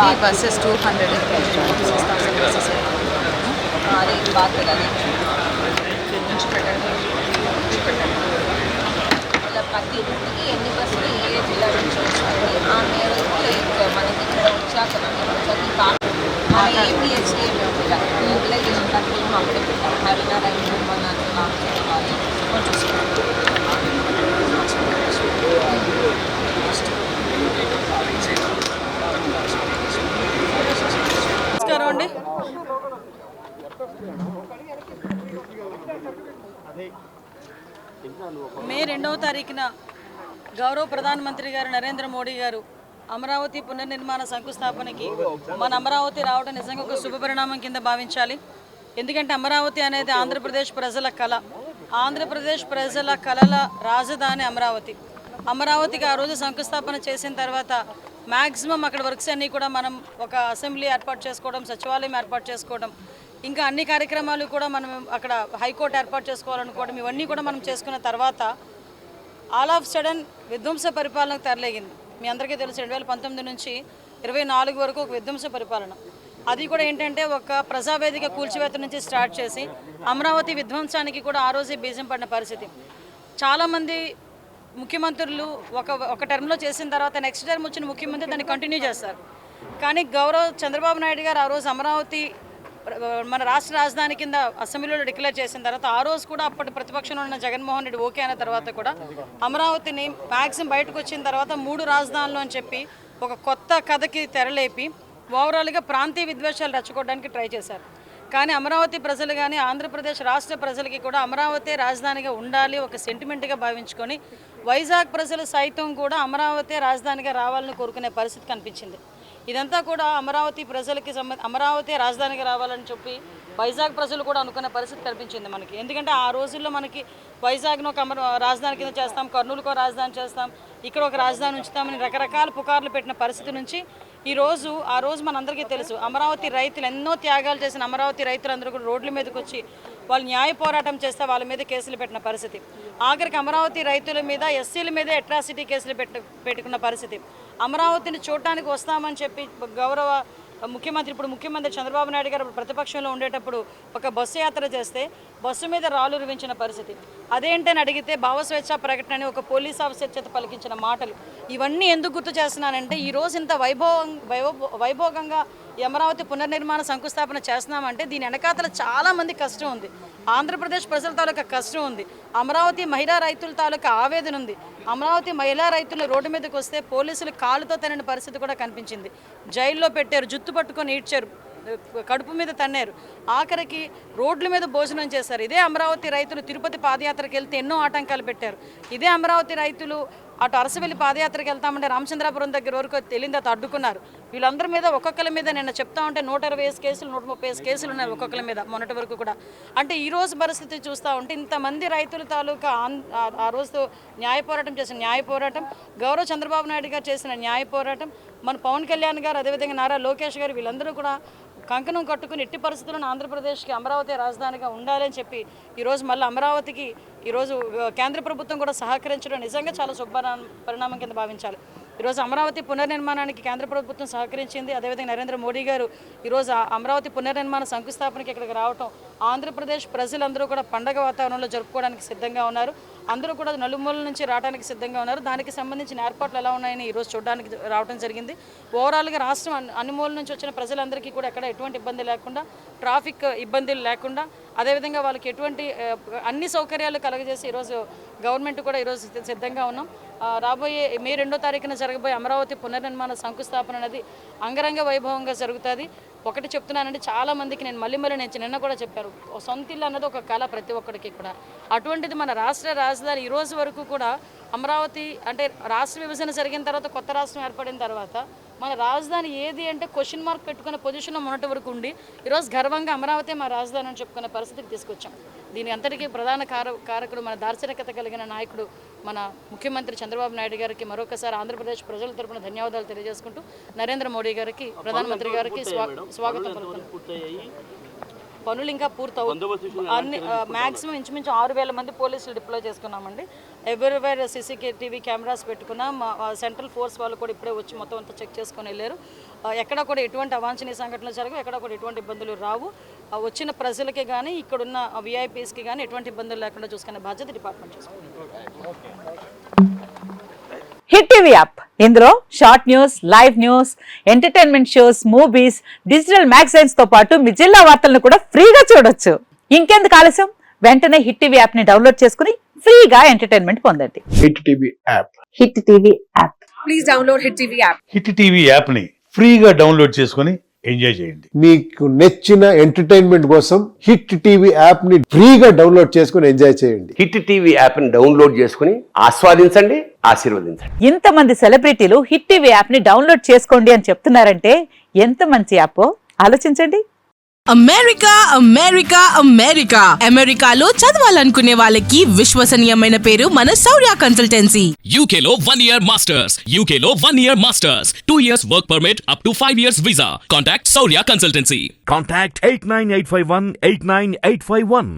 buses 200 6,000 buses अरे एक बात बता दें मतलब ప్రతి రూట్కి ఎన్ని బస్సులు ఏ జిల్లా నుంచి వస్తాయి ఆ మేరకు లైక్ మనకి ఇక్కడ వచ్చాక మన ఏపీఎస్సీ మొబిలైజేషన్ కన్ఫర్మ్ అప్పుడే పెట్టాం హరినా రైతు మన నమస్కారం అండి. మే 2వ తారీఖున గౌరవ ప్రధానమంత్రి గారు నరేంద్ర మోడీ గారు అమరావతి పునర్నిర్మాణ శంకుస్థాపనకి మన అమరావతి రావడం నిజంగా ఒక శుభపరిణామం కింద భావించాలి. ఎందుకంటే అమరావతి అనేది ఆంధ్రప్రదేశ్ ప్రజల కళ. ఆంధ్రప్రదేశ్ ప్రజల కళల రాజధాని అమరావతి. అమరావతికి ఆ రోజు శంకుస్థాపన చేసిన తర్వాత మ్యాక్సిమం అక్కడ వర్క్స్ అన్నీ కూడా మనం ఒక అసెంబ్లీ ఏర్పాటు చేసుకోవడం, సచివాలయం ఏర్పాటు చేసుకోవడం, ఇంకా అన్ని కార్యక్రమాలు కూడా మనం అక్కడ హైకోర్టు ఏర్పాటు చేసుకోవాలనుకోవడం, ఇవన్నీ కూడా మనం చేసుకున్న తర్వాత ఆల్ ఆఫ్ సడన్ విధ్వంస పరిపాలనకు తెరలేగింది. మీ అందరికీ తెలుసు 2019 నుంచి 24 వరకు ఒక విధ్వంస పరిపాలన. అది కూడా ఏంటంటే ఒక ప్రజావేదిక కూల్చివేత నుంచి స్టార్ట్ చేసి అమరావతి విధ్వంసానికి కూడా ఆ రోజే బీజం పడిన పరిస్థితి. చాలామంది ముఖ్యమంత్రులు ఒక టర్మ్లో చేసిన తర్వాత నెక్స్ట్ టర్మ్ వచ్చిన ముఖ్యమంత్రి దాన్ని కంటిన్యూ చేస్తారు. కానీ గౌరవ చంద్రబాబు నాయుడు గారు ఆ రోజు అమరావతి మన రాష్ట్ర రాజధాని కింద అసెంబ్లీలో డిక్లేర్ చేసిన తర్వాత ఆ రోజు కూడా అప్పటి ప్రతిపక్షంలో ఉన్న జగన్మోహన్ రెడ్డి ఓకే అయిన తర్వాత కూడా అమరావతిని మ్యాక్సిమం బయటకు వచ్చిన తర్వాత 3 రాజధానులు అని చెప్పి ఒక కొత్త కథకి తెరలేపి ఓవరాల్గా ప్రాంతీయ విద్వేషాలు రెచ్చగొట్టడానికి ట్రై చేశారు. కానీ అమరావతి ప్రజలు కానీ ఆంధ్రప్రదేశ్ రాష్ట్ర ప్రజలకి కూడా అమరావతి రాజధానిగా ఉండాలి ఒక సెంటిమెంట్గా భావించుకొని వైజాగ్ ప్రజలు సైతం కూడా అమరావతి రాజధానిగా రావాలని కోరుకునే పరిస్థితి కనిపించింది. ఇదంతా కూడా అమరావతి ప్రజలకి అమరావతి రాజధానిగా రావాలని చెప్పి వైజాగ్ ప్రజలు కూడా అనుకునే పరిస్థితి కనిపించింది మనకి. ఎందుకంటే ఆ రోజుల్లో మనకి వైజాగ్ను ఒక రాజధాని కింద చేస్తాం, కర్నూలుకో రాజధాని చేస్తాం, ఇక్కడ ఒక రాజధాని ఉంచుతామని రకరకాల పుకార్లు పెట్టిన పరిస్థితి నుంచి ఆ రోజు మనందరికీ తెలుసు అమరావతి రైతులు ఎన్నో త్యాగాలు చేసిన అమరావతి రైతులందరూ కూడా రోడ్ల మీదకి వచ్చి వాళ్ళు న్యాయ పోరాటం చేస్తే వాళ్ళ మీద కేసులు పెట్టిన పరిస్థితి. ఆఖరికి అమరావతి రైతుల మీద ఎస్సీల మీదే అట్రాసిటీ కేసులు పెట్టుకున్న పరిస్థితి. అమరావతిని చూడటానికి వస్తామని చెప్పి గౌరవ ముఖ్యమంత్రి చంద్రబాబు నాయుడు గారు ప్రతిపక్షంలో ఉండేటప్పుడు ఒక బస్సు యాత్ర చేస్తే బస్సు మీద రాళ్ళు రువించిన పరిస్థితి. అదేంటని అడిగితే భావస్వేచ్ఛ ప్రకటన అని ఒక పోలీస్ ఆఫీసర్ చేత పలికించిన మాటలు. ఇవన్నీ ఎందుకు గుర్తు చేస్తున్నానంటే ఈరోజు ఇంత వైభోగంగా అమరావతి పునర్నిర్మాణ శంకుస్థాపన చేస్తున్నామంటే దీని వెనకాతల చాలామంది కష్టం ఉంది. ఆంధ్రప్రదేశ్ ప్రజల తాలూకా కష్టం ఉంది. అమరావతి మహిళా రైతుల తాలూకా ఆవేదన ఉంది. అమరావతి మహిళా రైతులు రోడ్డు మీదకి వస్తే పోలీసులు కాళ్ళతో తన్నిన పరిస్థితి కూడా కనిపించింది. జైల్లో పెట్టారు, జుత్తు పట్టుకొని ఈడ్చారు, కడుపు మీద తన్నారు, ఆఖరికి రోడ్ల మీద భోజనం చేశారు. ఇదే అమరావతి రైతులు తిరుపతి పాదయాత్రకు వెళ్తే ఎన్నో ఆటంకాలు పెట్టారు. ఇదే అమరావతి రైతులు అటు అరసవెల్లి పాదయాత్రకు వెళ్తామంటే రామచంద్రాపురం దగ్గర వరకు తెలియదు అడ్డుకున్నారు. వీళ్ళందరి మీద ఒక్కొక్కరి మీద నిన్న చెప్తా ఉంటే 125 కేసులు 130 కేసులు ఉన్నాయి ఒక్కొక్కరి మీద మొన్నటి వరకు కూడా. అంటే ఈ రోజు పరిస్థితి చూస్తూ ఉంటే ఇంతమంది రైతుల తాలూకా ఆ రోజు న్యాయ పోరాటం చేసిన న్యాయ పోరాటం, గౌరవ చంద్రబాబు నాయుడు గారు చేసిన న్యాయ పోరాటం, మన పవన్ కళ్యాణ్ గారు అదేవిధంగా నారా లోకేష్ గారు వీళ్ళందరూ కూడా కంకణం కట్టుకుని ఎట్టి పరిస్థితుల్లో ఆంధ్రప్రదేశ్కి అమరావతి రాజధానిగా ఉండాలని చెప్పి ఈరోజు మళ్ళీ అమరావతికి ఈరోజు కేంద్ర ప్రభుత్వం కూడా సహకరించడం నిజంగా చాలా పరిణామం కింద భావించాలి. ఈరోజు అమరావతి పునర్నిర్మాణానికి కేంద్ర ప్రభుత్వం సహకరించింది. అదేవిధంగా నరేంద్ర మోడీ గారు ఈరోజు అమరావతి పునర్నిర్మాణ శంకుస్థాపనకి ఇక్కడికి రావటం ఆంధ్రప్రదేశ్ ప్రజలందరూ కూడా పండగ వాతావరణంలో జరుపుకోవడానికి సిద్ధంగా ఉన్నారు. అందరూ కూడా నలుమూలల నుంచి రావడానికి సిద్ధంగా ఉన్నారు. దానికి సంబంధించిన ఏర్పాట్లు ఎలా ఉన్నాయని ఈరోజు చూడడానికి రావడం జరిగింది. ఓవరాల్గా రాష్ట్రం అన్ని మూలల నుంచి వచ్చిన ప్రజలందరికీ కూడా ఎక్కడ ఎటువంటి ఇబ్బంది లేకుండా, ట్రాఫిక్ ఇబ్బందులు లేకుండా, అదేవిధంగా వాళ్ళకి ఎటువంటి అన్ని సౌకర్యాలు కలగజేసి ఈరోజు గవర్నమెంట్ కూడా ఈరోజు సిద్ధంగా ఉన్నాం. రాబోయే మే 2వ తారీఖున జరగబోయే అమరావతి పునర్నిర్మాణ శంకుస్థాపన అనేది అంగరంగ వైభవంగా జరుగుతుంది. ఒకటి చెప్తున్నానంటే చాలామందికి నేను మళ్ళీ నిన్న కూడా చెప్పారు, సొంత ఇల్లు అన్నది ఒక కళ ప్రతి ఒక్కరికి కూడా. అటువంటిది మన రాష్ట్ర రాజధాని ఈ రోజు వరకు కూడా అమరావతి అంటే రాష్ట్ర విభజన జరిగిన తర్వాత కొత్త రాష్ట్రం ఏర్పడిన తర్వాత మన రాజధాని ఏది అంటే క్వశ్చన్ మార్క్ పెట్టుకునే పొజిషన్లో మొన్నటి వరకు ఉండి ఈరోజు గర్వంగా అమరావతి మా రాజధాని అని చెప్పుకునే పరిస్థితికి తీసుకొచ్చాం. దీని అంతటికీ ప్రధాన కారకుడు మన దార్శనికత కలిగిన నాయకుడు మన ముఖ్యమంత్రి చంద్రబాబు నాయుడు గారికి మరొకసారి ఆంధ్రప్రదేశ్ ప్రజల తరపున ధన్యవాదాలు తెలియజేసుకుంటూ నరేంద్ర మోడీ గారికి ప్రధానమంత్రి గారికి స్వాగతం పలుకుతున్నాను. పనులు ఇంకా పూర్తవు అన్ని మ్యాక్సిమం ఇంచుమించు 6,000 మంది పోలీసులు డిప్లాయ్ చేసుకున్నామండి. ఎవరివేర్ CCTV కెమెరాస్ పెట్టుకున్నాం. సెంట్రల్ ఫోర్స్ వాళ్ళు కూడా ఇప్పుడే వచ్చి మొత్తం అంతా చెక్ చేసుకొని వెళ్ళారు. ఎక్కడ కూడా ఎటువంటి అవాంఛనీయ సంఘటనలు జరగవు, ఎక్కడ కూడా ఎటువంటి ఇబ్బందులు రావు. వచ్చిన ప్రజలకి కానీ ఇక్కడున్న VIPస్కి కానీ ఎటువంటి ఇబ్బందులు లేకుండా చూసుకునే బాధ్యత డిపార్ట్మెంట్ చూసుకుంటుంది. హిట్ టీవీ యాప్, ఇందులో short news, live news, entertainment shows, movies, digital magazines తో పాటు మీ జిల్లా వార్తలను కూడా ఫ్రీగా చూడొచ్చు. ఇంకెందుకు ఆలస్యం, వెంటనే హిట్ టీవీ యాప్ ని డౌన్లోడ్ చేసుకుని ఫ్రీగా ఎంటర్టైన్మెంట్ పొందండి. Hit TV app. Hit TV app. Please download hit TV app. Hit TV app ని ఫ్రీగా డౌన్లోడ్ చేసుకుని ఎంజాయ్ చేయండి. మీకు నచ్చిన ఎంటర్టైన్మెంట్ కోసం హిట్ టీవీ యాప్ ని ఫ్రీగా డౌన్లోడ్ చేసుకుని ఎంజాయ్ చేయండి. హిట్ టీవీ యాప్ ని డౌన్లోడ్ చేసుకుని ఆస్వాదించండి, ఆశీర్వదించండి. ఇంతమంది సెలబ్రిటీలు హిట్ టీవీ యాప్ ని డౌన్లోడ్ చేసుకోండి అని చెప్తున్నారంటే ఎంత మంచి యాప్ ఆలోచించండి. అమెరికా అమెరికా అమెరికా అమెరికాలో చదవాలనుకునే వాళ్ళకి విశ్వసనీయమైన పేరు మన శౌర్య కన్సల్టెన్సీ. UK లో 1 year masters, UK లో 1 year masters, 2 years work permit up to 5 years visa. Contact Saurya Consultancy. Contact 89851 89851.